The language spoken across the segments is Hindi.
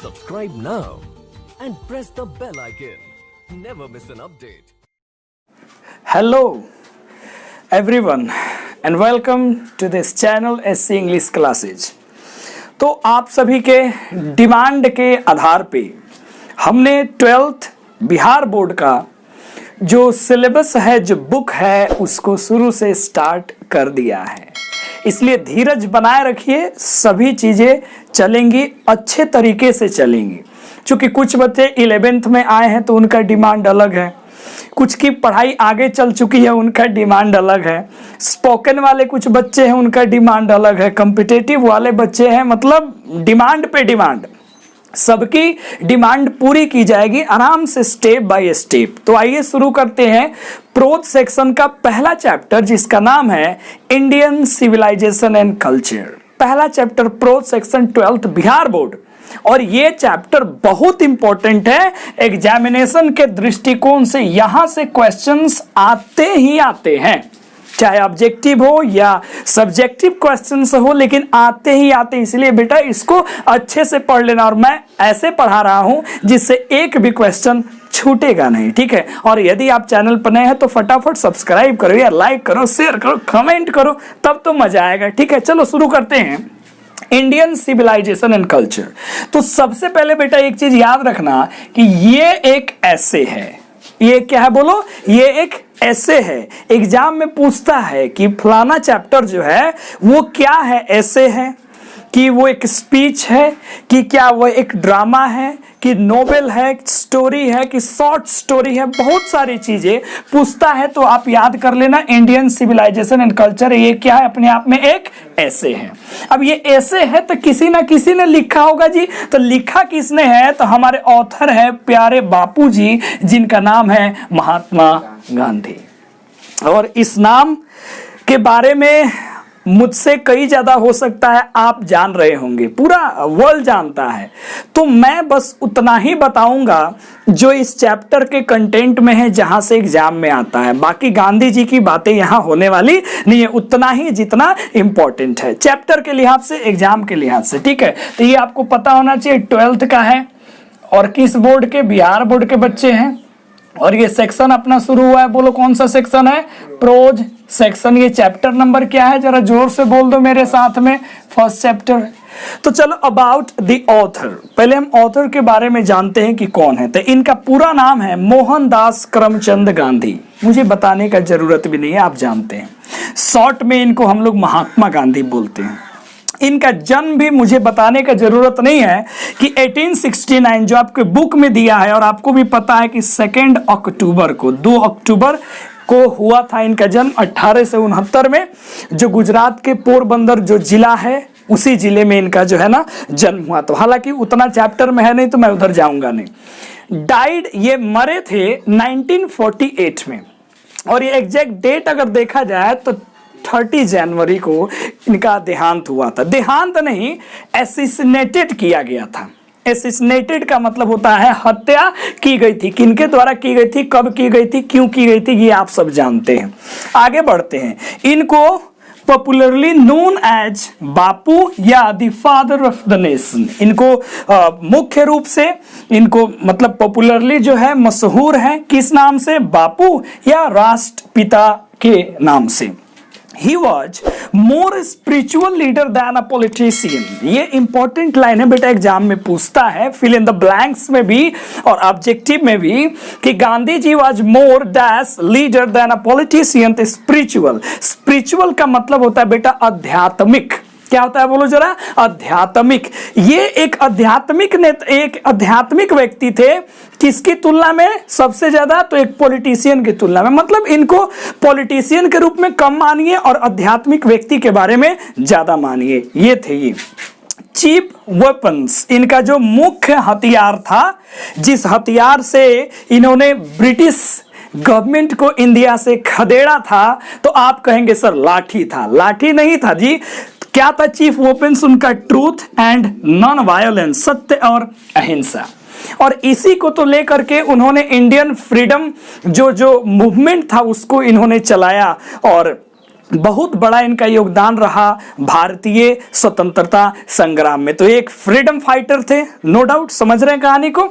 Subscribe now and press the bell icon. Never miss an update. Hello everyone and welcome to this channel SC English Classes। तो आप सभी के डिमांड के आधार पे हमने 12th बिहार बोर्ड का जो सिलेबस है, जो बुक है, उसको शुरू से स्टार्ट कर दिया है। इसलिए धीरज बनाए रखिए, सभी चीज़ें चलेंगी, अच्छे तरीके से चलेंगी। क्योंकि कुछ बच्चे 11th में आए हैं तो उनका डिमांड अलग है, कुछ की पढ़ाई आगे चल चुकी है, उनका डिमांड अलग है, स्पोकन वाले कुछ बच्चे हैं, उनका डिमांड अलग है, कॉम्पिटिटिव वाले बच्चे हैं, मतलब डिमांड पे डिमांड, सबकी डिमांड पूरी की जाएगी आराम से, स्टेप बाय स्टेप। तो आइए शुरू करते हैं प्रोज सेक्शन का पहला चैप्टर, जिसका नाम है इंडियन सिविलाइजेशन एंड कल्चर। पहला chapter pros section 12th Bihar board. और ये चैप्टर बहुत इंपॉर्टेंट है एग्जामिनेशन के दृष्टिकोण से। यहां से क्वेश्चंस आते ही आते हैं, चाहे ऑब्जेक्टिव हो या सब्जेक्टिव क्वेश्चंस हो, लेकिन आते ही आते। इसलिए बेटा इसको अच्छे से पढ़ लेना, और मैं ऐसे पढ़ा रहा हूं जिससे एक भी क्वेश्चन छूटेगा नहीं, ठीक है। और यदि आप चैनल पर नए हैं तो फटाफट सब्सक्राइब करो या लाइक करो, शेयर करो, कमेंट करो, तब तो मजा आएगा, ठीक है। चलो शुरू करते हैं इंडियन सिविलाइजेशन एंड कल्चर। तो सबसे पहले बेटा एक चीज याद रखना कि ये एक ऐसे है। ये क्या है बोलो? ये एक ऐसे है। एग्जाम में पूछता है कि फलाना चैप्टर जो है वो क्या है, ऐसे है कि वो एक स्पीच है, कि क्या वो एक ड्रामा है, कि नोवेल है, स्टोरी है, कि शॉर्ट स्टोरी है, बहुत सारी चीजें पूछता है। तो आप याद कर लेना इंडियन सिविलाइजेशन एंड कल्चर ये क्या है, अपने आप में एक ऐसे है। अब ये ऐसे है तो किसी ना किसी ने लिखा होगा जी। तो लिखा किसने है? तो हमारे ऑथर है प्यारे बापू जी, जिनका नाम है महात्मा गांधी। और इस नाम के बारे में मुझसे कई ज्यादा हो सकता है आप जान रहे होंगे, पूरा वर्ल्ड जानता है। तो मैं बस उतना ही बताऊंगा जो इस चैप्टर के कंटेंट में है, जहां से एग्जाम में आता है। बाकी गांधी जी की बातें यहां होने वाली नहीं है, उतना ही जितना इंपॉर्टेंट है चैप्टर के लिहाज से, एग्जाम के लिहाज से, ठीक है। तो ये आपको पता होना चाहिए 12th का है और किस बोर्ड के? बिहार बोर्ड के बच्चे हैं। और ये सेक्शन अपना शुरू हुआ है, बोलो कौन सा सेक्शन है? Pros section. ये चैप्टर नंबर क्या है? जरा जोर से बोल दो मेरे साथ में। First chapter. तो चलो अबाउट द ऑथर, पहले हम ऑथर के बारे में जानते हैं कि कौन है। तो इनका पूरा नाम है मोहनदास करमचंद गांधी। मुझे बताने का जरूरत भी नहीं है, आप जानते हैं। शॉर्ट में इनको हम लोग महात्मा गांधी बोलते हैं। इनका जन्म भी मुझे बताने का जरूरत नहीं है कि 1869 जो आपके बुक में दिया है, और आपको भी पता है कि 2 अक्टूबर को, 2 अक्टूबर को हुआ था इनका जन्म 1869 में, जो गुजरात के पोरबंदर जो जिला है, उसी जिले में इनका जो है ना जन्म हुआ। तो हालांकि उतना चैप्टर में है नहीं तो मैं उधर जाऊंगा नहीं। डाइड, ये मरे थे 1948 में। और ये एग्जैक्ट डेट अगर देखा जाए तो 30 जनवरी को इनका देहांत हुआ था। देहांत नहीं, एसिसिनेटेड किया गया था। एसिसिनेटेड का मतलब होता है हत्या की गई थी। किनके द्वारा की गई थी, कब की गई थी, क्यों की गई थी, ये आप सब जानते हैं। आगे बढ़ते हैं। इनको पॉपुलरली नोन एज बापू या the father of the nation. इनको मुख्य रूप से इनको मतलब पॉपुलरली जो है मशहूर है किस नाम से? बापू या राष्ट्रपिता के नाम से। He was more spiritual leader than a politician। ये इंपॉर्टेंट लाइन है बेटा, एग्जाम में पूछता है, फिल इन द ब्लैंक्स में भी और ऑब्जेक्टिव में भी, कि Gandhi ji was more dash leader than a politician। तो स्पिरिचुअल, स्पिरिचुअल का मतलब होता है बेटा आध्यात्मिक। क्या होता है बोलो जरा? आध्यात्मिक। ये एक आध्यात्मिक नेता, एक आध्यात्मिक व्यक्ति थे। किसकी तुलना में सबसे ज्यादा? तो एक पॉलिटिशियन की तुलना में। मतलब इनको पॉलिटिशियन के रूप में कम मानिए और आध्यात्मिक व्यक्ति के बारे में ज्यादा मानिए। ये थे ये चीप वेपन्स। इनका जो मुख्य हथियार था, जिस हथियार से इन्होंने ब्रिटिश गवर्नमेंट को इंडिया से खदेड़ा था, तो आप कहेंगे सर लाठी था। लाठी नहीं था जी। क्या था चीफ वेपन्स उनका? ट्रूथ एंड नॉन वायलेंस, सत्य और अहिंसा। और इसी को तो लेकर के उन्होंने इंडियन फ्रीडम जो मूवमेंट था उसको इन्होंने चलाया। और बहुत बड़ा इनका योगदान रहा भारतीय स्वतंत्रता संग्राम में। तो एक फ्रीडम फाइटर थे, नो डाउट। समझ रहे हैं कहानी को।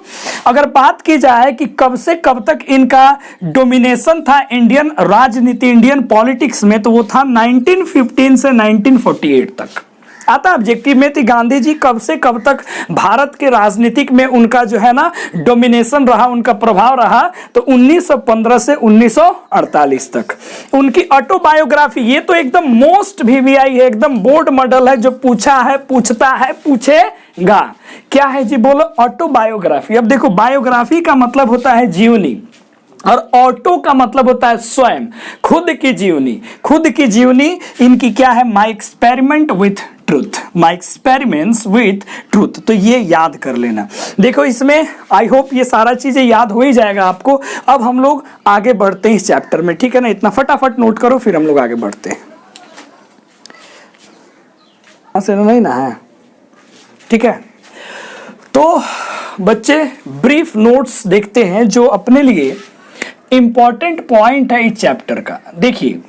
अगर बात की जाए कि कब से कब तक इनका डोमिनेशन था इंडियन राजनीति, इंडियन पॉलिटिक्स में, तो वो था 1915 से 1948 तक। आता ऑब्जेक्टिव में थी गांधी जी कब से कब तक भारत के राजनीतिक में उनका जो है ना डोमिनेशन रहा, उनका प्रभाव रहा, तो 1915 से 1948 तक। उनकी ऑटोबायोग्राफी, ये तो एकदम मोस्ट वीवीआई है, एकदम बोर्ड मॉडल है, जो पूछा है, पूछता है, पूछेगा। क्या है जी, बोलो। ऑटोबायोग्राफी। अब देखो, बायोग्राफी का मतलब होता है जीवनी, और ऑटो का मतलब होता है स्वयं, खुद की जीवनी। खुद की जीवनी इनकी क्या है, my experiment with truth, my experiments with truth. तो ये याद कर लेना। देखो इसमें आई होप ये सारा चीजें याद हो ही जाएगा आपको। अब हम लोग आगे बढ़ते हैं इस चैप्टर में, ठीक है ना। इतना फटाफट नोट करो, फिर हम लोग आगे बढ़ते हैं। ऐसे नहीं ना है, ठीक है। तो बच्चे ब्रीफ नोट्स देखते हैं जो अपने लिए इंपॉर्टेंट पॉइंट है इस चैप्टर का। देखिए,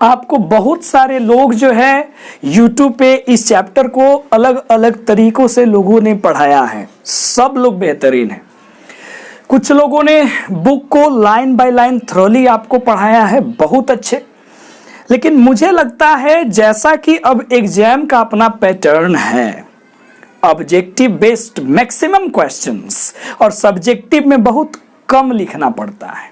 आपको बहुत सारे लोग जो है YouTube पे इस चैप्टर को अलग अलग तरीकों से लोगों ने पढ़ाया है, सब लोग बेहतरीन हैं। कुछ लोगों ने बुक को लाइन बाय लाइन थ्रोली आपको पढ़ाया है, बहुत अच्छे। लेकिन मुझे लगता है जैसा कि अब एग्जाम का अपना पैटर्न है, ऑब्जेक्टिव बेस्ड मैक्सिमम क्वेश्चंस और सब्जेक्टिव में बहुत कम लिखना पड़ता है,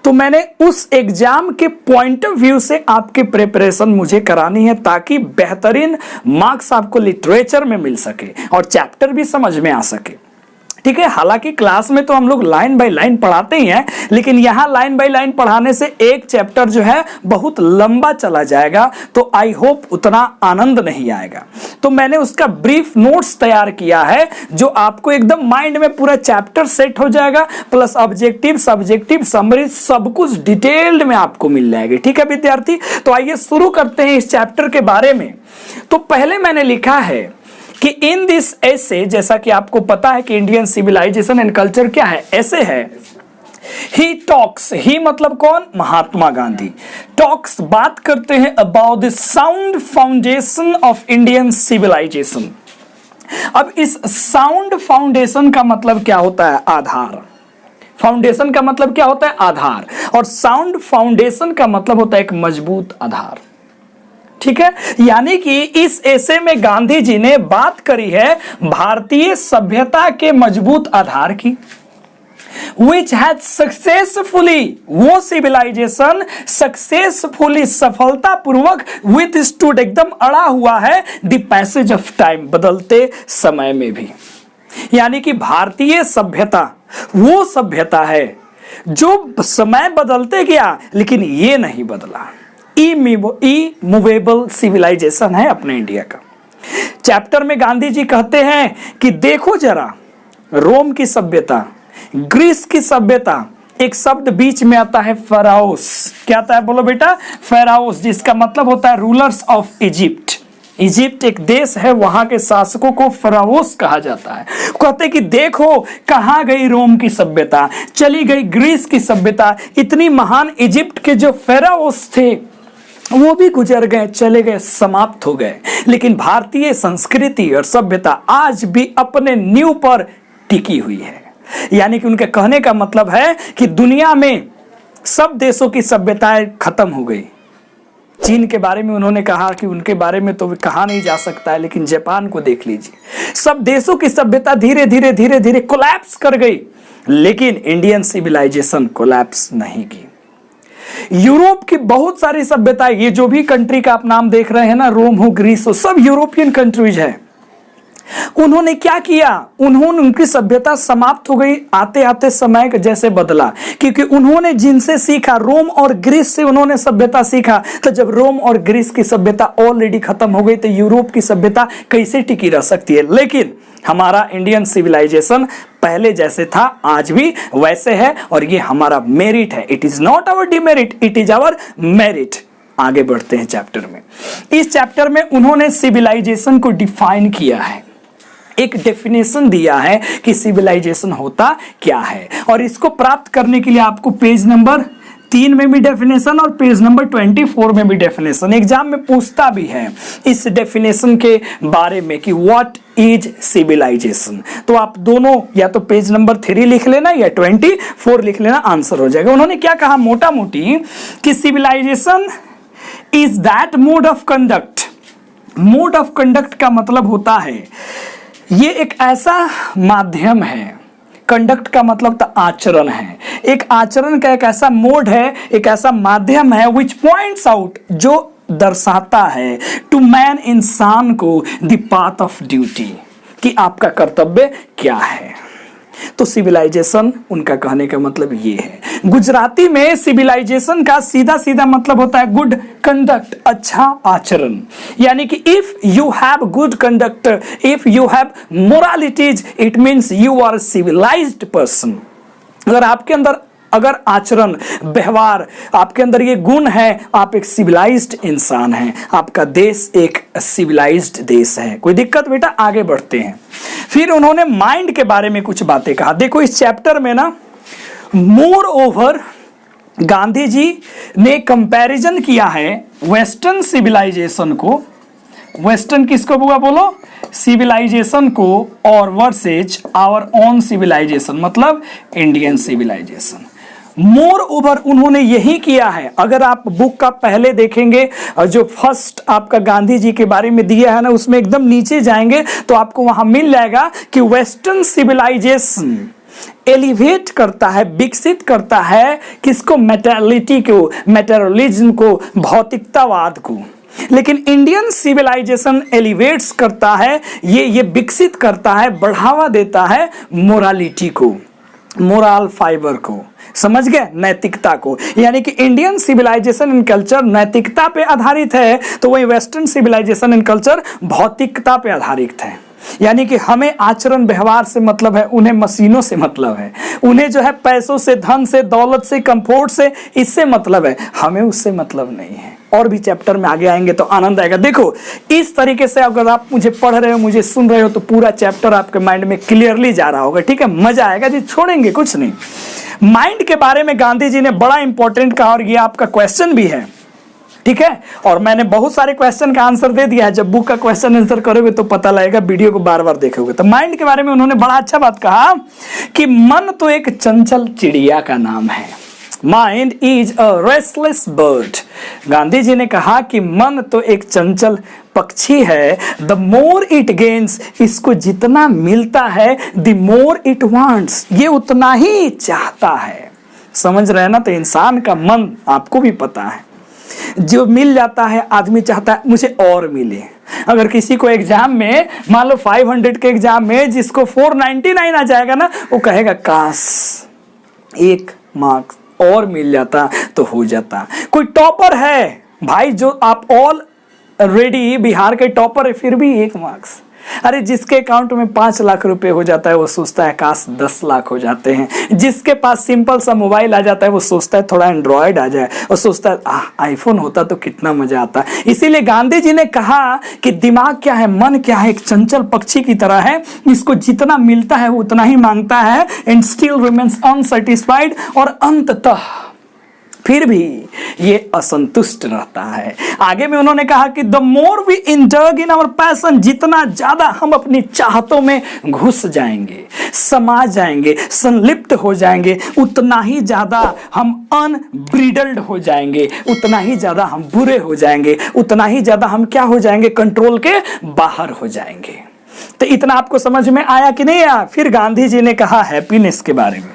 तो मैंने उस एग्जाम के पॉइंट ऑफ व्यू से आपकी प्रिपरेशन मुझे करानी है, ताकि बेहतरीन मार्क्स आपको लिटरेचर में मिल सके और चैप्टर भी समझ में आ सके, ठीक है। हालांकि क्लास में तो हम लोग लाइन बाय लाइन पढ़ाते ही हैं, लेकिन यहां लाइन बाय लाइन पढ़ाने से एक चैप्टर जो है बहुत लंबा चला जाएगा, तो आई होप उतना आनंद नहीं आएगा। तो मैंने उसका ब्रीफ नोट्स तैयार किया है, जो आपको एकदम माइंड में पूरा चैप्टर सेट हो जाएगा, प्लस ऑब्जेक्टिव, सब्जेक्टिव, समरी, सब कुछ डिटेल्ड में आपको मिल जाएगी, ठीक है विद्यार्थी। तो आइए शुरू करते हैं इस चैप्टर के बारे में। तो पहले मैंने लिखा है कि इन दिस ऐसे, जैसा कि आपको पता है कि इंडियन सिविलाइजेशन एंड कल्चर क्या है, ऐसे है। ही टॉक्स, ही मतलब कौन, महात्मा गांधी। टॉक्स, बात करते हैं about the sound foundation of Indian civilisation. अब इस साउंड फाउंडेशन का मतलब क्या होता है, आधार। फाउंडेशन का मतलब क्या होता है, आधार, और साउंड फाउंडेशन का मतलब होता है एक मजबूत आधार, ठीक है। यानी कि इस ऐसे में गांधी जी ने बात करी है भारतीय सभ्यता के मजबूत आधार की, which had successfully, वो सिविलाइजेशन सक्सेसफुली, सफलतापूर्वक withstood, एकदम अड़ा हुआ है the passage of time, बदलते समय में भी। यानी कि भारतीय सभ्यता वो सभ्यता है जो समय बदलते गया, लेकिन ये नहीं बदला। इमूवेबल सिविलाइजेशन है अपने इंडिया का। चैप्टर में गांधी जी कहते हैं कि देखो जरा, रोम की सभ्यता, ग्रीस की सभ्यता, एक शब्द बीच में आता है फेराओस। क्या आता है, बोलो बेटा, फेराओस, जिसका मतलब होता है रूलर्स ऑफ इजिप्ट। इजिप्ट एक देश है, वहां के शासकों को फेराओस कहा जाता है। कहते कि देखो कहां गई रोम की सभ्यता, चली गई ग्रीस की सभ्यता, इतनी महान इजिप्ट के जो फेराओस थे वो भी गुजर गए, चले गए, समाप्त हो गए, लेकिन भारतीय संस्कृति और सभ्यता आज भी अपने नींव पर टिकी हुई है। यानी कि उनके कहने का मतलब है कि दुनिया में सब देशों की सभ्यताएं खत्म हो गई। चीन के बारे में उन्होंने कहा कि उनके बारे में तो कहा नहीं जा सकता है, लेकिन जापान को देख लीजिए, सब देशों की सभ्यता धीरे धीरे धीरे धीरे कोलैप्स कर गई, लेकिन इंडियन सिविलाइजेशन कोलैप्स नहीं की। यूरोप की बहुत सारी सभ्यता, ये जो भी कंट्री का आप नाम देख रहे हैं ना, रोम हो, ग्रीस हो, सब यूरोपियन कंट्रीज है। उन्होंने क्या किया, उन्होंने, उनकी सभ्यता समाप्त हो गई, आते आते समय जैसे बदला, क्योंकि उन्होंने जिनसे सीखा, रोम और ग्रीस से उन्होंने सभ्यता सीखा। तो जब रोम और ग्रीस की सभ्यता ऑलरेडी खत्म हो गई, तो यूरोप की सभ्यता कैसे टिकी रह सकती है। लेकिन हमारा इंडियन सिविलाइजेशन पहले जैसे था आज भी वैसे है, और ये हमारा मेरिट है। It is not our demerit, it is our merit. आगे बढ़ते हैं चैप्टर में। इस चैप्टर में उन्होंने सिविलाइजेशन को डिफाइन किया है, एक डेफिनेशन दिया है कि सिविलाइजेशन होता क्या है, और इसको प्राप्त करने के लिए आपको पेज नंबर 3 में भी डेफिनेशन और पेज नंबर 24 में भी डेफिनेशन। एग्जाम में पूछता भी है इस डेफिनेशन के बारे में कि व्हाट इज सिविलाइजेशन। तो आप दोनों या तो पेज नंबर 3 लिख लेना या 24 लिख लेना, आंसर हो जाएगा। उन्होंने क्या कहा मोटा मोटी कि civilisation is that mode of conduct. Mode of conduct का मतलब होता है ये एक ऐसा माध्यम है, कंडक्ट का मतलब तो आचरण है, एक आचरण का एक ऐसा मोड है, एक ऐसा माध्यम है विच पॉइंट्स आउट, जो दर्शाता है टू मैन, इंसान को, द पाथ ऑफ ड्यूटी, कि आपका कर्तव्य क्या है। तो सिविलाइजेशन उनका कहने का मतलब ये है। गुजराती में सिविलाइजेशन का सीधा सीधा मतलब होता है गुड कंडक्ट, अच्छा आचरण। यानी कि if you have good conduct, if you have moralities, it means you are civilised person. अगर आपके अंदर अगर आचरण, व्यवहार, आपके अंदर ये गुण है, आप एक सिविलाइज्ड इंसान हैं, आपका देश एक सिविलाइज्ड देश है। कोई दिक्कत बेटा, आगे बढ़ते हैं। फिर उन्होंने माइंड के बारे में कुछ बातें कहा। देखो इस चैप्टर में ना मोर ओवर गांधी जी ने कंपैरिजन किया है वेस्टर्न सिविलाइजेशन को, वेस्टर्न किसको बुआ बोलो, सिविलाइजेशन को, और वर्सेज आवर ओन सिविलाइजेशन, मतलब इंडियन सिविलाइजेशन। मोर ओवर उन्होंने यही किया है। अगर आप बुक का पहले देखेंगे, जो फर्स्ट आपका गांधी जी के बारे में दिया है ना, उसमें एकदम नीचे जाएंगे तो आपको वहां मिल जाएगा कि वेस्टर्न सिविलाइजेशन एलिवेट करता है, विकसित करता है किसको, मेटेरियलिटी को, मेटेरियलिज्म को, भौतिकतावाद को। लेकिन इंडियन सिविलाइजेशन एलिवेट्स करता है, ये विकसित करता है, बढ़ावा देता है मोरालिटी को, मोरल फाइबर को, समझ गए, नैतिकता को। यानी कि इंडियन सिविलाइजेशन एंड कल्चर नैतिकता पे आधारित है, तो वही वेस्टर्न सिविलाइजेशन एंड कल्चर भौतिकता पे आधारित है। यानी कि हमें आचरण व्यवहार से मतलब है, उन्हें मशीनों से मतलब है, उन्हें जो है पैसों से, धन से, दौलत से, कंफर्ट से, इससे मतलब है, हमें उससे मतलब नहीं है। और भी चैप्टर में आगे आएंगे तो आनंद आएगा। देखो इस तरीके से अगर आप मुझे पढ़ रहे हो, मुझे सुन रहे हो, तो पूरा चैप्टर आपके माइंड में क्लियरली जा रहा होगा। ठीक है, मजा आएगा जी, छोड़ेंगे कुछ नहीं। माइंड के बारे में गांधी जी ने बड़ा इंपॉर्टेंट कहा, और ये आपका क्वेश्चन भी है। ठीक है, और मैंने बहुत सारे क्वेश्चन का आंसर दे दिया है। जब बुक का क्वेश्चन आंसर करोगे तो पता लगेगा, वीडियो को बार बार देखोगे। तो माइंड के बारे में उन्होंने बड़ा अच्छा बात कहा कि मन तो एक चंचल चिड़िया का नाम है। Mind is a restless bird. Gandhi ji ने कहा कि मन तो एक चंचल पक्षी है। द मोर इट गेन्स, इसको जितना मिलता है, द मोर इट वांट्स, ये उतना ही चाहता है। समझ रहे हैं ना। तो इंसान का मन आपको भी पता है, जो मिल जाता है आदमी चाहता है मुझे और मिले। अगर किसी को एग्जाम में मान लो 500 के एग्जाम में जिसको 499 आ जाएगा ना, वो कहेगा काश 1 मार्क्स और मिल जाता तो हो जाता। कोई टॉपर है भाई, जो आप ऑलरेडी बिहार के टॉपर है, फिर भी 1 मार्क्स। अरे जिसके अकाउंट में 5 लाख रुपए हो जाता है वो सोचता है काश 10 लाख हो जाते हैं। जिसके पास सिंपल सा मोबाइल आ जाता है वो सोचता है थोड़ा एंड्रॉयड आ जाए, और सोचता है आईफोन होता तो कितना मजा आता। इसीलिए गांधी जी ने कहा कि दिमाग क्या है, मन क्या है, एक चंचल पक्षी की तरह है। इसको जितना मिलता है वो उतना ही मांगता है, एंड स्टिल रिमेन्स अनसेटिस्फाइड, और अंततः फिर भी ये असंतुष्ट रहता है। आगे में उन्होंने कहा कि the more we indulge in our passion, जितना ज्यादा हम अपनी चाहतों में घुस जाएंगे, समा जाएंगे, संलिप्त हो जाएंगे, उतना ही ज्यादा हम अनब्रिडल्ड हो जाएंगे, उतना ही ज्यादा हम बुरे हो जाएंगे, उतना ही ज्यादा हम क्या हो जाएंगे, कंट्रोल के बाहर हो जाएंगे। तो इतना आपको समझ में आया कि नहीं आया। फिर गांधी जी ने कहा हैप्पीनेस के बारे में।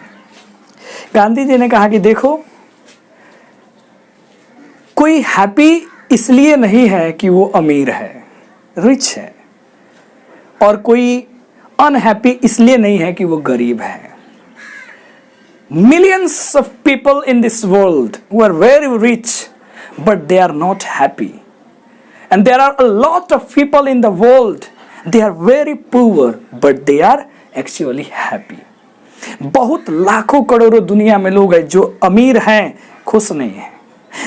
गांधी जी ने कहा कि देखो कोई हैप्पी इसलिए नहीं है कि वो अमीर है, रिच है, और कोई अनहैप्पी इसलिए नहीं है कि वो गरीब है। Millions of people in this world who are very rich but they are not happy, and there are a lot of people in the world they are very poor but they are actually happy. बहुत लाखों करोड़ों दुनिया में लोग हैं जो अमीर हैं, खुश नहीं है,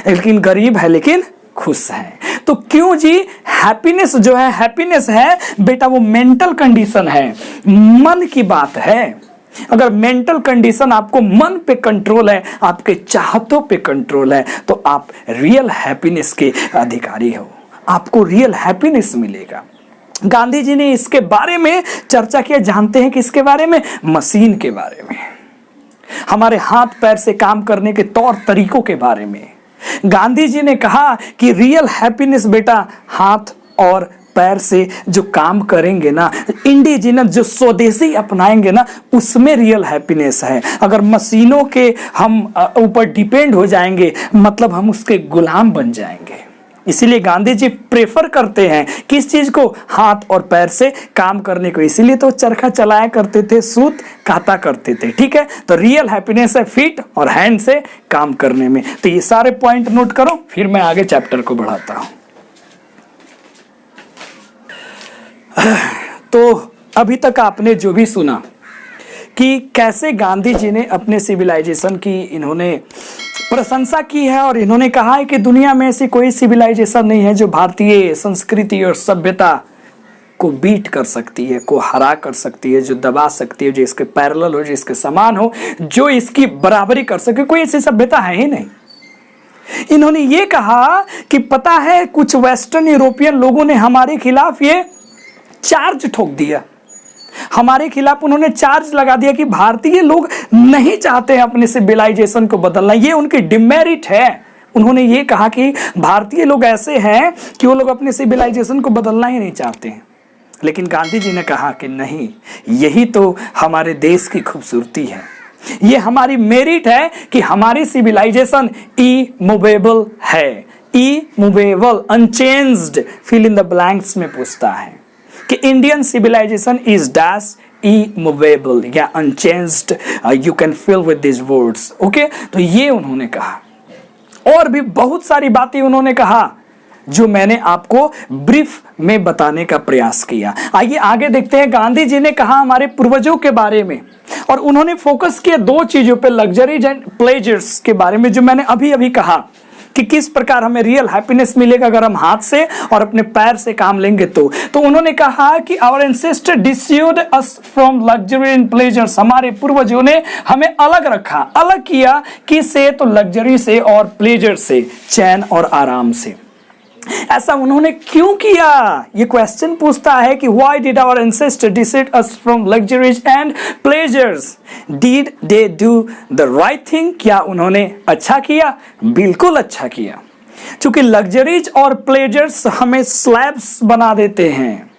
लेकिन गरीब है लेकिन खुश है। तो क्यों जी, हैप्पीनेस जो है, हैप्पीनेस है बेटा वो मेंटल कंडीशन है, मन की बात है। अगर मेंटल कंडीशन आपको मन पे कंट्रोल है, आपके चाहतों पे कंट्रोल है, तो आप रियल हैप्पीनेस के अधिकारी हो, आपको रियल हैप्पीनेस मिलेगा। गांधी जी ने इसके बारे में चर्चा किया। जानते हैं कि इसके बारे में, मशीन के बारे में, हमारे हाथ पैर से काम करने के तौर तरीकों के बारे में। गांधी जी ने कहा कि रियल हैप्पीनेस बेटा हाथ और पैर से जो काम करेंगे ना, इंडिजिनस जो स्वदेशी अपनाएंगे ना, उसमें रियल हैप्पीनेस है। अगर मशीनों के हम ऊपर डिपेंड हो जाएंगे, मतलब हम उसके गुलाम बन जाएंगे। इसीलिए गांधी जी प्रेफर करते हैं किस चीज को, हाथ और पैर से काम करने को। इसीलिए तो चरखा चलाया करते थे, सूत काता करते थे। ठीक है, तो रियल हैप्पीनेस है फीट और हैंड से काम करने में। तो ये सारे पॉइंट नोट करो, फिर मैं आगे चैप्टर को बढ़ाता हूं। तो अभी तक आपने जो भी सुना कि कैसे गांधी जी ने अपने सिविलाइजेशन की इन्होंने प्रशंसा की है, और इन्होंने कहा है कि दुनिया में ऐसी कोई सिविलाइजेशन नहीं है जो भारतीय संस्कृति और सभ्यता को बीट कर सकती है, को हरा कर सकती है, जो दबा सकती है, जो इसके पैरेलल हो, जो इसके समान हो, जो इसकी बराबरी कर सके। कोई ऐसी सभ्यता है ही नहीं। इन्होंने ये कहा कि पता है कुछ वेस्टर्न यूरोपियन लोगों ने हमारे खिलाफ ये चार्ज ठोक दिया, हमारे खिलाफ उन्होंने चार्ज लगा दिया कि भारतीय लोग नहीं चाहते हैं अपने सिविलाइजेशन को बदलना, ये उनकी डिमेरिट है। उन्होंने ये कहा कि भारतीय लोग ऐसे हैं कि वो लोग अपने सिविलाइजेशन को बदलना ही नहीं चाहते हैं। लेकिन गांधी जी ने कहा कि नहीं, यही तो हमारे देश की खूबसूरती है, ये हमारी मेरिट है कि हमारी सिविलाइजेशन इमूवेबल है। Immovable, unchanged, fill in the blanks में पूछता है कि Indian civilisation is dash immovable या unchanged, you can fill with this words. Okay, तो ये उन्होंने कहा, और भी बहुत सारी बातें उन्होंने कहा जो मैंने आपको ब्रीफ में बताने का प्रयास किया। आइए आगे देखते हैं। गांधी जी ने कहा हमारे पूर्वजों के बारे में, और उन्होंने फोकस किया दो चीजों पे, लग्जरीज एंड प्लेजर्स के बारे में, जो मैंने अभी अभी कहा कि किस प्रकार हमें रियल हैप्पीनेस मिलेगा अगर हम हाथ से और अपने पैर से काम लेंगे। तो उन्होंने कहा कि our ancestor disused us from luxury and pleasures, हमारे पूर्वजों ने हमें अलग रखा, अलग किया किससे, तो लग्जरी से और प्लेजर से, चैन और आराम से। ऐसा उन्होंने क्यों किया, ये क्वेश्चन पूछता है कि why did our ancestor decide us from luxuries and pleasures, did they do the right thing, क्या उन्होंने अच्छा किया? बिल्कुल अच्छा किया। क्योंकि लग्जरीज और प्लेजर्स हमें स्लैब्स बना देते हैं,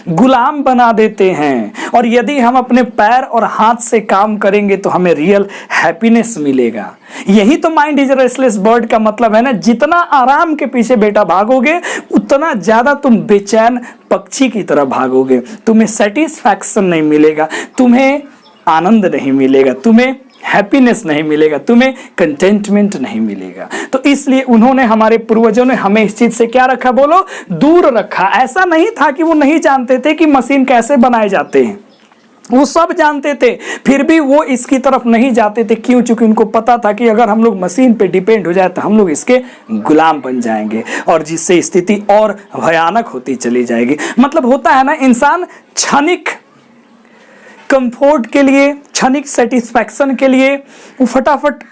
गुलाम बना देते हैं, और यदि हम अपने पैर और हाथ से काम करेंगे तो हमें रियल हैप्पीनेस मिलेगा। यही तो माइंड इज रेस्टलेस बर्ड का मतलब है ना। जितना आराम के पीछे बेटा भागोगे, उतना ज्यादा तुम बेचैन पक्षी की तरह भागोगे। तुम्हें सेटिस्फैक्शन नहीं मिलेगा, तुम्हें आनंद नहीं मिलेगा, तुम्हें हैप्पीनेस नहीं मिलेगा, तुम्हें कंटेंटमेंट नहीं मिलेगा। तो इसलिए उन्होंने, हमारे पूर्वजों ने हमें इस चीज से क्या रखा, बोलो, दूर रखा। ऐसा नहीं था कि वो नहीं जानते थे कि मशीन कैसे बनाए जाते हैं, वो सब जानते थे, फिर भी वो इसकी तरफ नहीं जाते थे। क्यों? क्योंकि उनको पता था कि अगर हम लोग मशीन पे डिपेंड हो जाए तो हम लोग इसके गुलाम बन जाएंगे, और जिससे स्थिति और भयानक होती चली जाएगी। मतलब होता है ना, इंसान क्षणिक कंफर्ट के लिए, क्षणिक सेटिस्फैक्शन के लिए वो फटाफट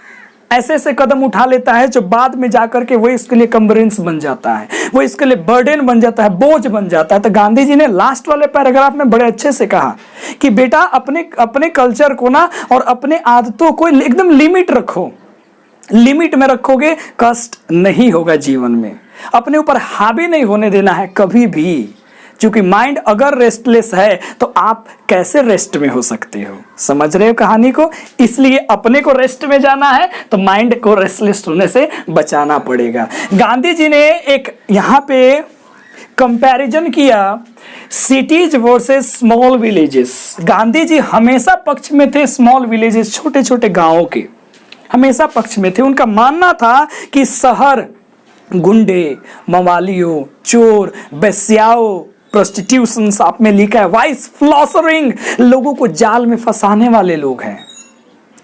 ऐसे ऐसे कदम उठा लेता है जो बाद में जाकर के वो इसके लिए कंबरेंस बन जाता है, वो इसके लिए बर्डन बन जाता है, बोझ बन जाता है। तो गांधी जी ने लास्ट वाले पैराग्राफ में बड़े अच्छे से कहा कि बेटा अपने कल्चर को ना और अपने आदतों को एकदम लिमिट रखो। लिमिट में रखोगे कष्ट नहीं होगा जीवन में, अपने ऊपर हावी नहीं होने देना है कभी भी। क्योंकि माइंड अगर रेस्टलेस है तो आप कैसे रेस्ट में हो सकते हो? समझ रहे हो कहानी को? इसलिए अपने को रेस्ट में जाना है तो माइंड को रेस्टलेस होने से बचाना पड़ेगा। गांधी जी ने एक यहाँ पे कंपैरिजन किया cities versus small villages. Gandhi ji हमेशा पक्ष में थे स्मॉल विलेजेस, छोटे छोटे गांवों के हमेशा पक्ष में थे। उनका मानना था कि शहर गुंडे, मवालियों, चोर, बेस्याओं, प्रोस्टिट्यूशन आप में लिखा है, वाइस फ्लॉसरिंग, लोगों को जाल में फंसाने वाले लोग हैं।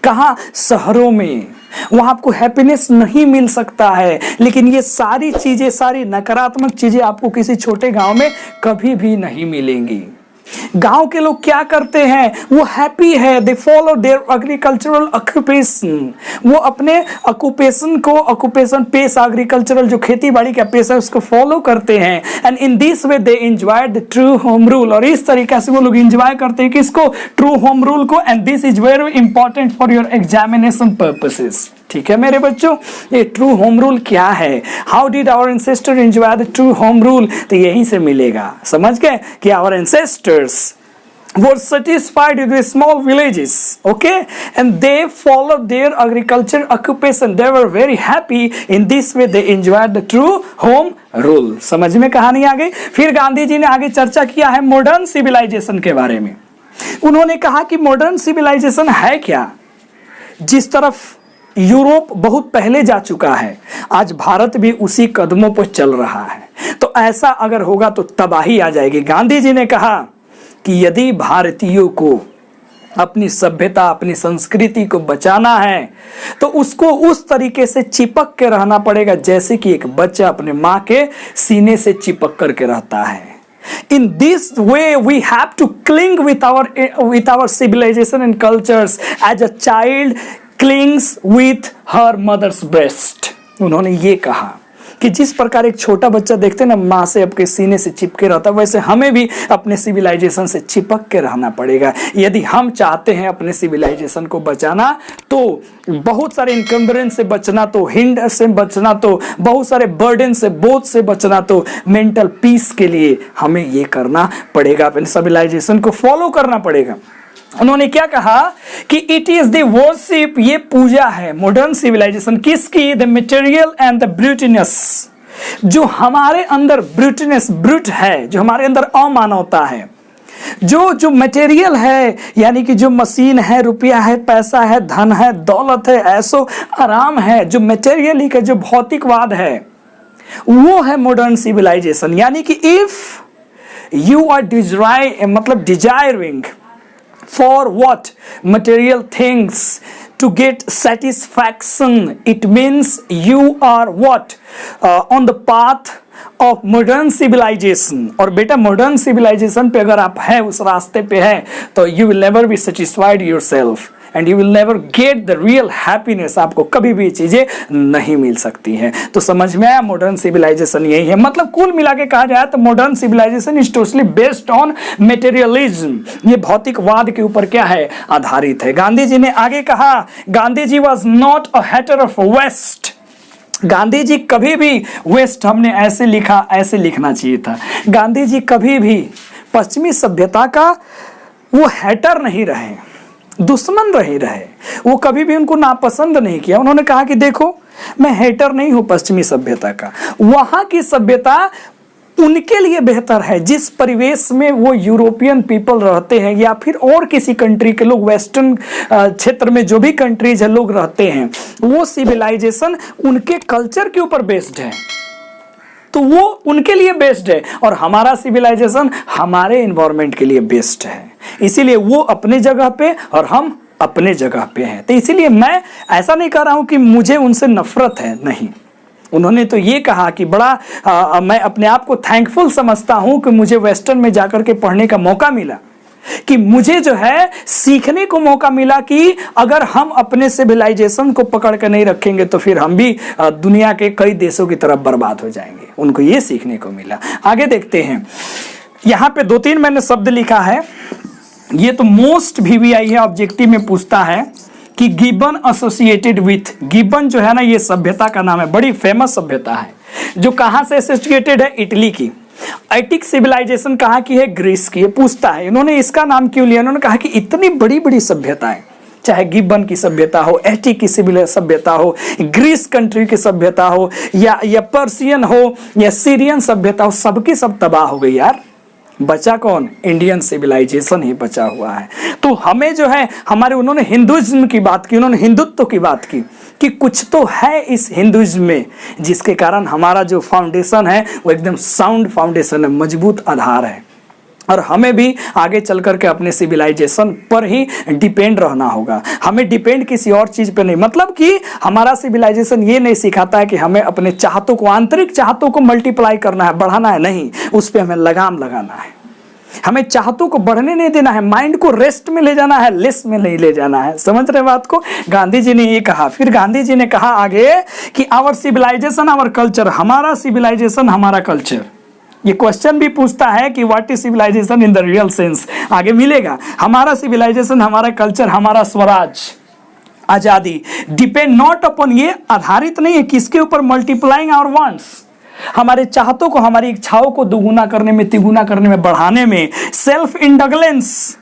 कहाँ? शहरों में। वहां आपको हैप्पीनेस नहीं मिल सकता है। लेकिन ये सारी चीजें, सारी नकारात्मक चीजें आपको किसी छोटे गांव में कभी भी नहीं मिलेंगी। गांव के लोग क्या करते हैं, वो हैप्पी है, they follow their agricultural occupation, वो अपने ऑक्यूपेशन को, ऑक्यूपेशन पेशा, एग्रीकल्चरल जो खेती बाड़ी का पेशा है उसको फॉलो करते हैं। And in this way they enjoy the true home rule, और इस तरीके से वो लोग एंजॉय करते हैं किसको, ट्रू होम रूल को। And this is very important for your examination purposes. ठीक है मेरे बच्चों, ये ट्रू होम रूल क्या है, how did our ancestor enjoy the true home rule, तो यहीं से मिलेगा। समझ गए कि our ancestors were satisfied with small villages, okay, and they followed their agriculture occupation, they were very happy, in this way they enjoyed the true home rule। समझ में कहानी आ गई। फिर गांधी जी ने आगे चर्चा किया है मॉडर्न सिविलाइजेशन के बारे में। उन्होंने कहा कि मॉडर्न सिविलाइजेशन है क्या। जिस तरफ यूरोप बहुत पहले जा चुका है, आज भारत भी उसी कदमों पर चल रहा है, तो ऐसा अगर होगा तो तबाही आ जाएगी। गांधी जी ने कहा कि यदि भारतीयों को अपनी सभ्यता, अपनी संस्कृति को बचाना है तो उसको उस तरीके से चिपक के रहना पड़ेगा जैसे कि एक बच्चा अपने माँ के सीने से चिपक करके रहता है। In this way we have to cling with our civilization and cultures as a child clings with her mother's breast। उन्होंने ये कहा कि जिस प्रकार एक छोटा बच्चा देखते हैं ना माँ से आपके सीने से चिपके रहता है, वैसे हमें भी अपने सिविलाइजेशन से चिपक के रहना पड़ेगा। यदि हम चाहते हैं अपने सिविलाइजेशन को बचाना, तो बहुत सारे इनकम्बरेंस से बचना, तो हिंड से बचना, तो बहुत सारे बर्डन से, बोझ से बचना, तो मेंटल पीस के लिए हमें ये करना पड़ेगा, अपने सिविलाइजेशन को फॉलो करना पड़ेगा। उन्होंने क्या कहा कि इट इज द वर्शिप, ये पूजा है मॉडर्न सिविलाइजेशन किसकी, द मटेरियल एंड द ब्रूटिनेस, जो हमारे अंदर ब्रूटिनेस, ब्रूट है, जो हमारे अंदर अमानवता है, जो मटेरियल है, यानी कि जो मशीन है, रुपया है, पैसा है, धन है, दौलत है, ऐसो आराम है, जो मटेरियल का जो भौतिकवाद है, वो है मॉडर्न सिविलाइजेशन। यानी कि if you are desiring for what, material things, to get satisfaction, it means you are what, on the path of modern civilization। और बेटा modern civilization पे अगर आप है, उस रास्ते पे है, तो you will never be satisfied yourself and you will never get the real happiness। आपको कभी भी चीजें नहीं मिल सकती हैं। तो समझ में आया, मॉडर्न सिविलाइजेशन यही है। मतलब कुल मिला के कहा जाए तो modern civilisation is totally based on materialism, ये भौतिकवाद के ऊपर क्या है, आधारित है। गांधी जी ने आगे कहा, Gandhi ji was not a hater of west. Gandhi ji कभी भी वेस्ट, हमने ऐसे लिखा, ऐसे लिखना चाहिए था, गांधी जी कभी भी पश्चिमी सभ्यता का वो हेटर नहीं रहे, दुश्मन नहीं रहे, वो कभी भी उनको नापसंद नहीं किया। उन्होंने कहा कि देखो मैं हेटर नहीं हूं पश्चिमी सभ्यता का, वहां की सभ्यता उनके लिए बेहतर है जिस परिवेश में वो यूरोपियन पीपल रहते हैं, या फिर और किसी कंट्री के लोग, वेस्टर्न क्षेत्र में जो भी कंट्रीज है लोग रहते हैं, वो सिविलाइजेशन उनके कल्चर के ऊपर बेस्ड है, तो वो उनके लिए बेस्ड है, और हमारा सिविलाइजेशन हमारे एनवायरनमेंट के लिए बेस्ड है। इसीलिए वो अपने जगह पे और हम अपने जगह पे हैं। तो इसीलिए मैं ऐसा नहीं कह रहा हूं कि मुझे उनसे नफरत है, नहीं। उन्होंने तो ये कहा कि बड़ा मैं अपने आप को थैंकफुल समझता हूं कि मुझे वेस्टर्न में जाकर के पढ़ने का मौका मिला, कि मुझे जो है सीखने को मौका मिला कि अगर हम अपने सिविलाइजेशन को पकड़ कर नहीं रखेंगे तो फिर हम भी दुनिया के कई देशों की तरफ बर्बाद हो जाएंगे। उनको ये सीखने को मिला। आगे देखते हैं, यहाँ पे 2-3 मैंने शब्द लिखा है, ये तो मोस्ट VVI है, ऑब्जेक्टिव में पूछता है कि गिबन एसोसिएटेड विथ, गिबन जो है ना ये सभ्यता का नाम है, बड़ी फेमस सभ्यता है, जो कहाँ से एसोसिएटेड है, इटली की। एटिक सिविलाइजेशन कहाँ की है, ग्रीस की। ये पूछता है इन्होंने इसका नाम क्यों लिया, उन्होंने कहा कि इतनी बड़ी बड़ी सभ्यताएं, चाहे गिबन की सभ्यता हो, एटिक की सभ्यता हो, ग्रीस कंट्री की सभ्यता हो, या पर्सियन हो, या सीरियन सभ्यता हो, सबकी सब तबाह हो गई यार। बचा कौन, इंडियन सिविलाइजेशन ही बचा हुआ है। तो हमें जो है, हमारे, उन्होंने हिंदुइज्म की बात की, उन्होंने हिंदुत्व की बात की कि कुछ तो है इस हिंदुइज्म में जिसके कारण हमारा जो फाउंडेशन है वो एकदम साउंड फाउंडेशन है, मजबूत आधार है, और हमें भी आगे चल करके अपने सिविलाइजेशन पर ही डिपेंड रहना होगा। हमें डिपेंड किसी और चीज़ पे नहीं, मतलब कि हमारा सिविलाइजेशन ये नहीं सिखाता है कि हमें अपने चाहतों को, आंतरिक चाहतों को मल्टीप्लाई करना है, बढ़ाना है, नहीं, उस पर हमें लगाम लगाना है। हमें चाहतों को बढ़ने नहीं देना है, माइंड को रेस्ट में ले जाना है, लेस में नहीं ले जाना है। समझ रहे बात को? गांधी जी ने ये कहा। फिर गांधी जी ने कहा आगे कि आवर सिविलाइजेशन आवर कल्चर, हमारा सिविलाइजेशन हमारा कल्चर। ये क्वेश्चन भी पूछता है कि what is civilisation in the real sense, आगे मिलेगा। हमारा सिविलाइजेशन हमारा कल्चर हमारा स्वराज आजादी डिपेंड नॉट अपॉन, ये आधारित नहीं है किसके ऊपर, मल्टीप्लाइंग आवर वांट्स, हमारे चाहतों को, हमारी इच्छाओं को दुगुना करने में, तिगुना करने में, बढ़ाने में। सेल्फ इंडगलेंस,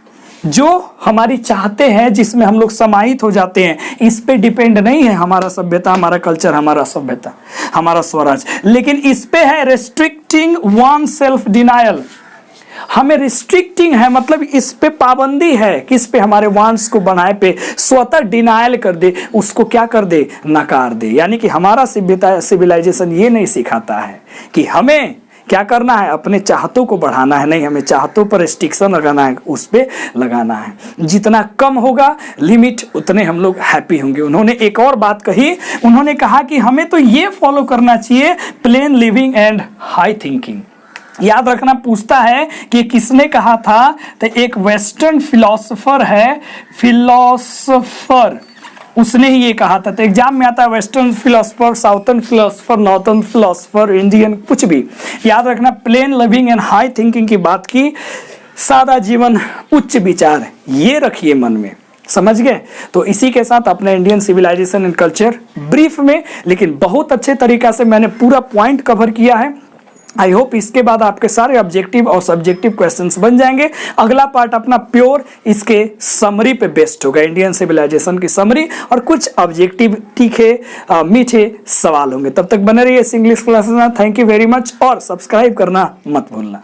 जो हमारी चाहते हैं जिसमें हम लोग समाहित हो जाते हैं, इस पे डिपेंड नहीं है हमारा सभ्यता, हमारा कल्चर, हमारा सभ्यता, हमारा स्वराज। लेकिन इस पे है रेस्ट्रिक्टिंग वन सेल्फ डिनायल, हमें रिस्ट्रिक्टिंग है, मतलब इस पे पाबंदी है, किस पे, हमारे वांट्स को बनाए पे, स्वतः डिनायल कर दे, उसको क्या कर दे, नकार दे। यानी कि हमारा सभ्यता सिविलाइजेशन ये नहीं सिखाता है कि हमें क्या करना है, अपने चाहतों को बढ़ाना है, नहीं, हमें चाहतों पर रिस्ट्रिक्शन लगाना है, उस पे लगाना है। जितना कम होगा लिमिट, उतने हम लोग हैप्पी होंगे। उन्होंने एक और बात कही, उन्होंने कहा कि हमें तो ये फॉलो करना चाहिए, plane living and high thinking. याद रखना, पूछता है कि किसने कहा था, तो एक वेस्टर्न फिलोसोफर है, फिलोसोफर, उसने ही ये कहा था। तो एग्जाम में आता है western philosopher, southern philosopher, northern philosopher, Indian, कुछ भी। याद रखना, plane living and high thinking की बात की, सादा जीवन उच्च विचार, ये रखिए मन में। समझ गए? तो इसी के साथ अपने Indian civilisation and culture brief में, लेकिन बहुत अच्छे तरीका से मैंने पूरा पॉइंट कवर किया है। आई होप इसके बाद आपके सारे ऑब्जेक्टिव और सब्जेक्टिव क्वेश्चंस बन जाएंगे। अगला पार्ट अपना प्योर इसके समरी पे बेस्ड होगा, इंडियन सिविलाइजेशन की समरी, और कुछ ऑब्जेक्टिव तीखे मीठे सवाल होंगे। तब तक बने रहिए इंग्लिश क्लासेस में। थैंक यू वेरी मच, और सब्सक्राइब करना मत भूलना।